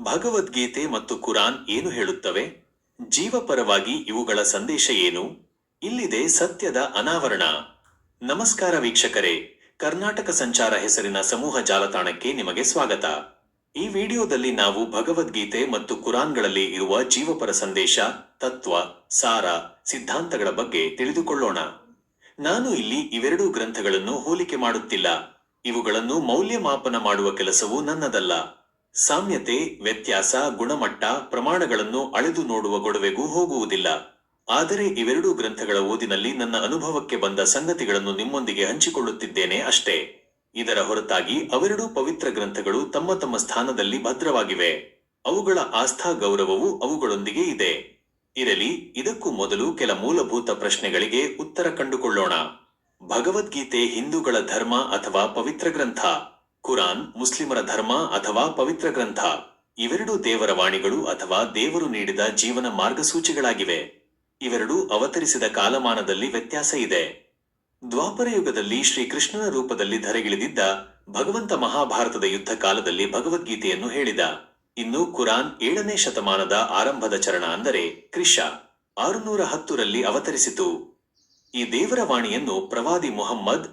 ಭಗವದ್ಗೀತೆ ಮತ್ತು ಕುರಾನ್ ಏನು ಹೇಳುತ್ತವೆ? ಜೀವಪರವಾಗಿ ಇವುಗಳ ಸಂದೇಶ ಏನು? ಇಲ್ಲಿದೆ ಸತ್ಯದ ಅನಾವರಣ. ನಮಸ್ಕಾರ ವೀಕ್ಷಕರೇ, ಕರ್ನಾಟಕ ಸಂಚಾರ ಹೆಸರಿನ ಸಮೂಹ ಜಾಲತಾಣಕ್ಕೆ ನಿಮಗೆ ಸ್ವಾಗತ. ಈ ವಿಡಿಯೋದಲ್ಲಿ ನಾವು ಭಗವದ್ಗೀತೆ ಮತ್ತು ಕುರಾನ್ಗಳಲ್ಲಿ ಇರುವ ಜೀವಪರ ಸಂದೇಶ, ತತ್ವ, ಸಾರ, ಸಿದ್ಧಾಂತಗಳ ಬಗ್ಗೆ ತಿಳಿದುಕೊಳ್ಳೋಣ. ನಾನು ಇಲ್ಲಿ ಇವೆರಡೂ ಗ್ರಂಥಗಳನ್ನು ಹೋಲಿಕೆ ಮಾಡುತ್ತಿಲ್ಲ. ಇವುಗಳನ್ನು ಮೌಲ್ಯಮಾಪನ ಮಾಡುವ ಕೆಲಸವು ನನ್ನದಲ್ಲ. ಸಾಮ್ಯತೆ, ವ್ಯತ್ಯಾಸ, ಗುಣಮಟ್ಟ, ಪ್ರಮಾಣಗಳನ್ನು ಅಳೆದು ನೋಡುವ ಗೊಡವೆಗೂ ಹೋಗುವುದಿಲ್ಲ. ಆದರೆ ಇವೆರಡೂ ಗ್ರಂಥಗಳ ಓದಿನಲ್ಲಿ ನನ್ನ ಅನುಭವಕ್ಕೆ ಬಂದ ಸಂಗತಿಗಳನ್ನು ನಿಮ್ಮೊಂದಿಗೆ ಹಂಚಿಕೊಳ್ಳುತ್ತಿದ್ದೇನೆ ಅಷ್ಟೇ. ಇದರ ಹೊರತಾಗಿ ಅವೆರಡೂ ಪವಿತ್ರ ಗ್ರಂಥಗಳು ತಮ್ಮ ತಮ್ಮ ಸ್ಥಾನದಲ್ಲಿ ಭದ್ರವಾಗಿವೆ. ಅವುಗಳ ಆಸ್ಥಾ ಗೌರವವು ಅವುಗಳೊಂದಿಗೆ ಇದೆ. ಇರಲಿ, ಇದಕ್ಕೂ ಮೊದಲು ಕೆಲ ಮೂಲಭೂತ ಪ್ರಶ್ನೆಗಳಿಗೆ ಉತ್ತರ ಕಂಡುಕೊಳ್ಳೋಣ. ಭಗವದ್ಗೀತೆ ಹಿಂದೂಗಳ ಧರ್ಮ ಅಥವಾ ಪವಿತ್ರ ಗ್ರಂಥ? ಕುರಾನ್ ಮುಸ್ಲಿಮರ ಧರ್ಮ ಅಥವಾ ಪವಿತ್ರ ಗ್ರಂಥ? ಇವೆರಡೂ ದೇವರ ವಾಣಿಗಳು ಅಥವಾ ದೇವರು ನೀಡಿದ ಜೀವನ ಮಾರ್ಗಸೂಚಿಗಳಾಗಿವೆ. ಇವೆರಡೂ ಅವತರಿಸಿದ ಕಾಲಮಾನದಲ್ಲಿ ವ್ಯತ್ಯಾಸ ಇದೆ. ದ್ವಾಪರಯುಗದಲ್ಲಿ ಶ್ರೀಕೃಷ್ಣನ ರೂಪದಲ್ಲಿ ಧರೆಗಿಳಿದಿದ್ದ ಭಗವಂತ ಮಹಾಭಾರತದ ಯುದ್ಧ ಕಾಲದಲ್ಲಿ ಭಗವದ್ಗೀತೆಯನ್ನು ಹೇಳಿದ. ಇನ್ನು ಕುರಾನ್ 7ನೇ ಶತಮಾನದ ಆರಂಭದ ಚರಣ, ಅಂದರೆ ಕ್ರಿಶ. 610ರಲ್ಲಿ ಅವತರಿಸಿತು. ಈ ದೇವರ ವಾಣಿಯನ್ನು ಪ್ರವಾದಿ ಮುಹಮ್ಮದ್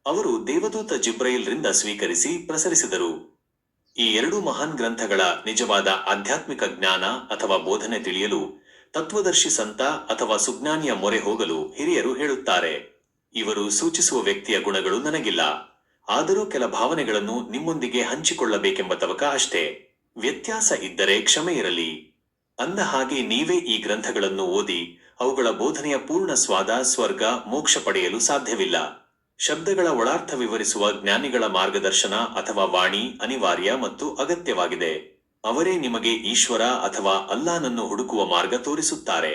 ಅವರು ದೇವದೂತ ಜಿಬ್ರೈಲ್ ರಿಂದ ಸ್ವೀಕರಿಸಿ ಪ್ರಸರಿಸಿದರು. ಈ ಎರಡು ಮಹಾನ್ ಗ್ರಂಥಗಳ ನಿಜವಾದ ಆಧ್ಯಾತ್ಮಿಕ ಜ್ಞಾನ ಅಥವಾ ಬೋಧನೆ ತಿಳಿಯಲು ತತ್ವದರ್ಶಿ ಸಂತ ಅಥವಾ ಸುಜ್ಞಾನಿಯ ಮೊರೆ ಹೋಗಲು ಹಿರಿಯರು ಹೇಳುತ್ತಾರೆ. ಇವರು ಸೂಚಿಸುವ ವ್ಯಕ್ತಿಯ ಗುಣಗಳು ನನಗಿಲ್ಲ, ಆದರೂ ಕೆಲ ಭಾವನೆಗಳನ್ನು ನಿಮ್ಮೊಂದಿಗೆ ಹಂಚಿಕೊಳ್ಳಬೇಕೆಂಬ ತವಕ ಅಷ್ಟೇ. ವ್ಯತ್ಯಾಸ ಇದ್ದರೆ ಕ್ಷಮೆ ಇರಲಿ. ಅಂದ ಹಾಗೆ ನೀವೇ ಈ ಗ್ರಂಥಗಳನ್ನು ಓದಿ ಅವುಗಳ ಬೋಧನೆಯ ಪೂರ್ಣ ಸ್ವಾದ, ಸ್ವರ್ಗ, ಮೋಕ್ಷ ಪಡೆಯಲು ಸಾಧ್ಯವಿಲ್ಲ. ಶಬ್ದಗಳ ಒಳಾರ್ಥ ವಿವರಿಸುವ ಜ್ಞಾನಿಗಳ ಮಾರ್ಗದರ್ಶನ ಅಥವಾ ವಾಣಿ ಅನಿವಾರ್ಯ ಮತ್ತು ಅಗತ್ಯವಾಗಿದೆ. ಅವರೇ ನಿಮಗೆ ಈಶ್ವರ ಅಥವಾ ಅಲ್ಲಾನನ್ನು ಹುಡುಕುವ ಮಾರ್ಗ ತೋರಿಸುತ್ತಾರೆ.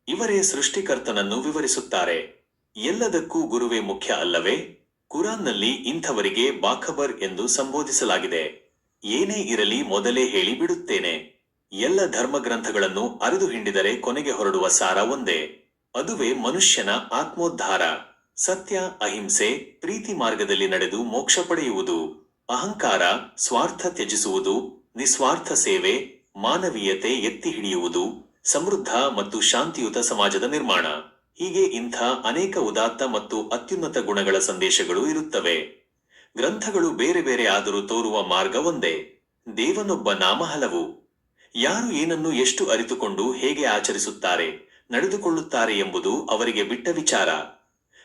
ಇವರೇ ಸೃಷ್ಟಿಕರ್ತನನ್ನು ವಿವರಿಸುತ್ತಾರೆ. ಎಲ್ಲದಕ್ಕೂ ಗುರುವೇ ಮುಖ್ಯ ಅಲ್ಲವೇ? ಕುರಾನ್ನಲ್ಲಿ ಇಂಥವರಿಗೆ ಬಾಖಬರ್ ಎಂದು ಸಂಬೋಧಿಸಲಾಗಿದೆ. ಏನೇ ಇರಲಿ, ಮೊದಲೇ ಹೇಳಿ ಬಿಡುತ್ತೇನೆ. ಎಲ್ಲ ಧರ್ಮಗ್ರಂಥಗಳನ್ನು ಅರೆದು ಹಿಂಡಿದರೆ ಕೊನೆಗೆ ಹೊರಡುವ ಸಾರ ಒಂದೇ. ಅದುವೇ ಮನುಷ್ಯನ ಆತ್ಮೋದ್ಧಾರ. ಸತ್ಯ, ಅಹಿಂಸೆ, ಪ್ರೀತಿ ಮಾರ್ಗದಲ್ಲಿ ನಡೆದು ಮೋಕ್ಷ ಪಡೆಯುವುದು. ಅಹಂಕಾರ, ಸ್ವಾರ್ಥ ತ್ಯಜಿಸುವುದು, ನಿಸ್ವಾರ್ಥ ಸೇವೆ, ಮಾನವೀಯತೆ ಎತ್ತಿ ಹಿಡಿಯುವುದು, ಸಮೃದ್ಧ ಮತ್ತು ಶಾಂತಿಯುತ ಸಮಾಜದ ನಿರ್ಮಾಣ. ಹೀಗೆ ಇಂಥ ಅನೇಕ ಉದಾತ್ತ ಮತ್ತು ಅತ್ಯುನ್ನತ ಗುಣಗಳ ಸಂದೇಶಗಳು ಇರುತ್ತವೆ. ಗ್ರಂಥಗಳು ಬೇರೆ ಬೇರೆ ಆದರೂ ತೋರುವ ಮಾರ್ಗ ಒಂದೇ. ದೇವನೊಬ್ಬ, ನಾಮ ಹಲವು. ಯಾರು ಏನನ್ನು ಎಷ್ಟು ಅರಿತುಕೊಂಡು ಹೇಗೆ ಆಚರಿಸುತ್ತಾರೆ, ನಡೆದುಕೊಳ್ಳುತ್ತಾರೆ ಎಂಬುದು ಅವರಿಗೆ ಬಿಟ್ಟ ವಿಚಾರ.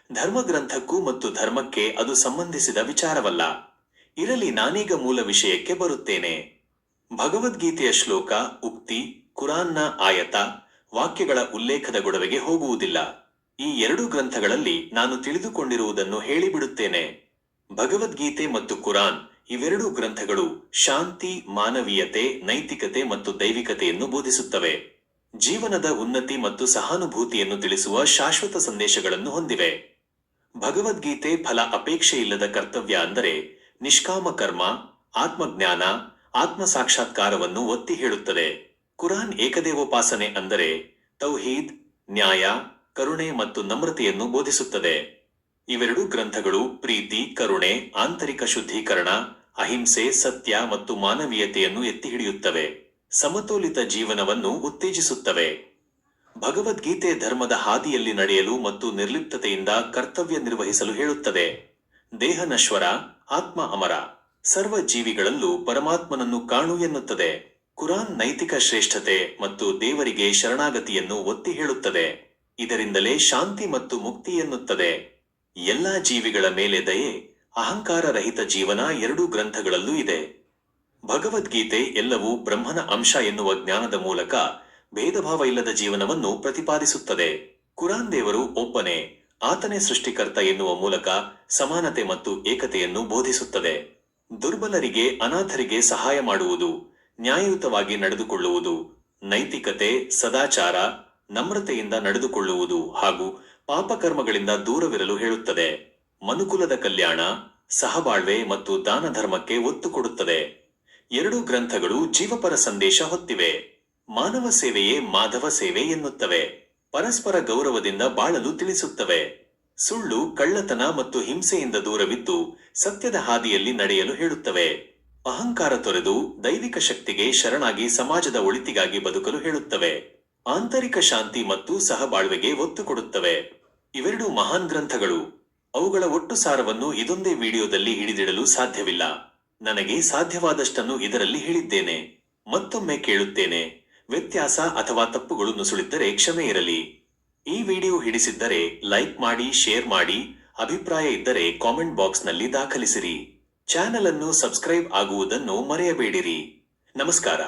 ಧರ್ಮಗ್ರಂಥಕ್ಕೂ ಮತ್ತು ಧರ್ಮಕ್ಕೆ ಅದು ಸಂಬಂಧಿಸಿದ ವಿಚಾರವಲ್ಲ. ಇರಲಿ, ನಾನೀಗ ಮೂಲ ವಿಷಯಕ್ಕೆ ಬರುತ್ತೇನೆ. ಭಗವದ್ಗೀತೆಯ ಶ್ಲೋಕ, ಉಕ್ತಿ, ಕುರಾನ್ನ ಆಯತ, ವಾಕ್ಯಗಳ ಉಲ್ಲೇಖದ ಗೊಡವೆಗೆ ಹೋಗುವುದಿಲ್ಲ. ಈ ಎರಡೂ ಗ್ರಂಥಗಳಲ್ಲಿ ನಾನು ತಿಳಿದುಕೊಂಡಿರುವುದನ್ನು ಹೇಳಿಬಿಡುತ್ತೇನೆ. ಭಗವದ್ಗೀತೆ ಮತ್ತು ಕುರಾನ್ ಇವೆರಡೂ ಗ್ರಂಥಗಳು ಶಾಂತಿ, ಮಾನವೀಯತೆ, ನೈತಿಕತೆ ಮತ್ತು ದೈವಿಕತೆಯನ್ನು ಬೋಧಿಸುತ್ತವೆ. ಜೀವನದ ಉನ್ನತಿ ಮತ್ತು ಸಹಾನುಭೂತಿಯನ್ನು ತಿಳಿಸುವ ಶಾಶ್ವತ ಸಂದೇಶಗಳನ್ನು ಹೊಂದಿವೆ. ಭಗವದ್ಗೀತೆ ಫಲ ಅಪೇಕ್ಷೆಯಿಲ್ಲದ ಕರ್ತವ್ಯ, ಅಂದರೆ ನಿಷ್ಕಾಮ ಕರ್ಮ, ಆತ್ಮಜ್ಞಾನ, ಆತ್ಮ ಸಾಕ್ಷಾತ್ಕಾರವನ್ನು ಒತ್ತಿ ಹೇಳುತ್ತದೆ. ಕುರಾನ್ ಏಕದೇವೋಪಾಸನೆ, ಅಂದರೆ ತೌಹೀದ್, ನ್ಯಾಯ, ಕರುಣೆ ಮತ್ತು ನಮ್ರತೆಯನ್ನು ಬೋಧಿಸುತ್ತದೆ. ಇವೆರಡೂ ಗ್ರಂಥಗಳು ಪ್ರೀತಿ, ಕರುಣೆ, ಆಂತರಿಕ ಶುದ್ಧೀಕರಣ, ಅಹಿಂಸೆ, ಸತ್ಯ ಮತ್ತು ಮಾನವೀಯತೆಯನ್ನು ಎತ್ತಿ ಹಿಡಿಯುತ್ತವೆ. ಸಮತೋಲಿತ ಜೀವನವನ್ನು ಉತ್ತೇಜಿಸುತ್ತವೆ. ಭಗವದ್ಗೀತೆ ಧರ್ಮದ ಹಾದಿಯಲ್ಲಿ ನಡೆಯಲು ಮತ್ತು ನಿರ್ಲಿಪ್ತತೆಯಿಂದ ಕರ್ತವ್ಯ ನಿರ್ವಹಿಸಲು ಹೇಳುತ್ತದೆ. ದೇಹ ನಶ್ವರ, ಆತ್ಮ ಅಮರ. ಸರ್ವ ಜೀವಿಗಳಲ್ಲೂ ಪರಮಾತ್ಮನನ್ನು ಕಾಣು ಎನ್ನುತ್ತದೆ. ಕುರಾನ್ ನೈತಿಕ ಶ್ರೇಷ್ಠತೆ ಮತ್ತು ದೇವರಿಗೆ ಶರಣಾಗತಿಯನ್ನು ಒತ್ತಿ ಹೇಳುತ್ತದೆ. ಇದರಿಂದಲೇ ಶಾಂತಿ ಮತ್ತು ಮುಕ್ತಿ ಎನ್ನುತ್ತದೆ. ಎಲ್ಲಾ ಜೀವಿಗಳ ಮೇಲೆ ದಯೆ, ಅಹಂಕಾರ ರಹಿತ ಜೀವನ ಎರಡೂ ಗ್ರಂಥಗಳಲ್ಲೂ ಇದೆ. ಭಗವದ್ಗೀತೆ ಎಲ್ಲವೂ ಬ್ರಹ್ಮನ ಅಂಶ ಎನ್ನುವ ಜ್ಞಾನದ ಮೂಲಕ ಭೇದಭಾವ ಇಲ್ಲದ ಜೀವನವನ್ನು ಪ್ರತಿಪಾದಿಸುತ್ತದೆ. ಕುರಾನ್ ದೇವರು ಒಬ್ಬನೇ, ಆತನೇ ಸೃಷ್ಟಿಕರ್ತ ಎನ್ನುವ ಮೂಲಕ ಸಮಾನತೆ ಮತ್ತು ಏಕತೆಯನ್ನು ಬೋಧಿಸುತ್ತದೆ. ದುರ್ಬಲರಿಗೆ, ಅನಾಥರಿಗೆ ಸಹಾಯ ಮಾಡುವುದು, ನ್ಯಾಯಯುತವಾಗಿ ನಡೆದುಕೊಳ್ಳುವುದು, ನೈತಿಕತೆ, ಸದಾಚಾರ, ನಮ್ರತೆಯಿಂದ ನಡೆದುಕೊಳ್ಳುವುದು ಹಾಗೂ ಪಾಪಕರ್ಮಗಳಿಂದ ದೂರವಿರಲು ಹೇಳುತ್ತದೆ. ಮನುಕುಲದ ಕಲ್ಯಾಣ, ಸಹಬಾಳ್ವೆ ಮತ್ತು ದಾನ ಧರ್ಮಕ್ಕೆ ಒತ್ತು ಕೊಡುತ್ತದೆ. ಎರಡೂ ಗ್ರಂಥಗಳು ಜೀವಪರ ಸಂದೇಶ ಹೊತ್ತಿವೆ. ಮಾನವ ಸೇವೆಯೇ ಮಾಧವ ಸೇವೆ ಎನ್ನುತ್ತವೆ. ಪರಸ್ಪರ ಗೌರವದಿಂದ ಬಾಳಲು ತಿಳಿಸುತ್ತವೆ. ಸುಳ್ಳು, ಕಳ್ಳತನ ಮತ್ತು ಹಿಂಸೆಯಿಂದ ದೂರವಿದ್ದು ಸತ್ಯದ ಹಾದಿಯಲ್ಲಿ ನಡೆಯಲು ಹೇಳುತ್ತವೆ. ಅಹಂಕಾರ ತೊರೆದು ದೈವಿಕ ಶಕ್ತಿಗೆ ಶರಣಾಗಿ ಸಮಾಜದ ಒಳಿತಿಗಾಗಿ ಬದುಕಲು ಹೇಳುತ್ತವೆ. ಆಂತರಿಕ ಶಾಂತಿ ಮತ್ತು ಸಹಬಾಳ್ವೆಗೆ ಒತ್ತು ಕೊಡುತ್ತವೆ. ಇವೆರಡು ಮಹಾನ್ ಗ್ರಂಥಗಳು. ಅವುಗಳ ಒಟ್ಟು ಸಾರವನ್ನು ಇದೊಂದೇ ವಿಡಿಯೋದಲ್ಲಿ ಹಿಡಿದಿಡಲು ಸಾಧ್ಯವಿಲ್ಲ. ನನಗೆ ಸಾಧ್ಯವಾದಷ್ಟನ್ನು ಇದರಲ್ಲಿ ಹೇಳಿದ್ದೇನೆ. ಮತ್ತೊಮ್ಮೆ ಕೇಳುತ್ತೇನೆ, ವ್ಯತ್ಯಾಸ ಅಥವಾ ತಪ್ಪುಗಳು ನುಸುಳಿದ್ದರೆ ಕ್ಷಮೆ ಇರಲಿ. ಈ ವಿಡಿಯೋ ಹಿಡಿಸಿದ್ದರೆ ಲೈಕ್ ಮಾಡಿ, ಶೇರ್ ಮಾಡಿ, ಅಭಿಪ್ರಾಯ ಇದ್ದರೆ ಕಾಮೆಂಟ್ ಬಾಕ್ಸ್ನಲ್ಲಿ ದಾಖಲಿಸಿರಿ. ಚಾನೆಲ್ ಅನ್ನು ಸಬ್ಸ್ಕ್ರೈಬ್ ಆಗುವುದನ್ನು ಮರೆಯಬೇಡಿರಿ. ನಮಸ್ಕಾರ.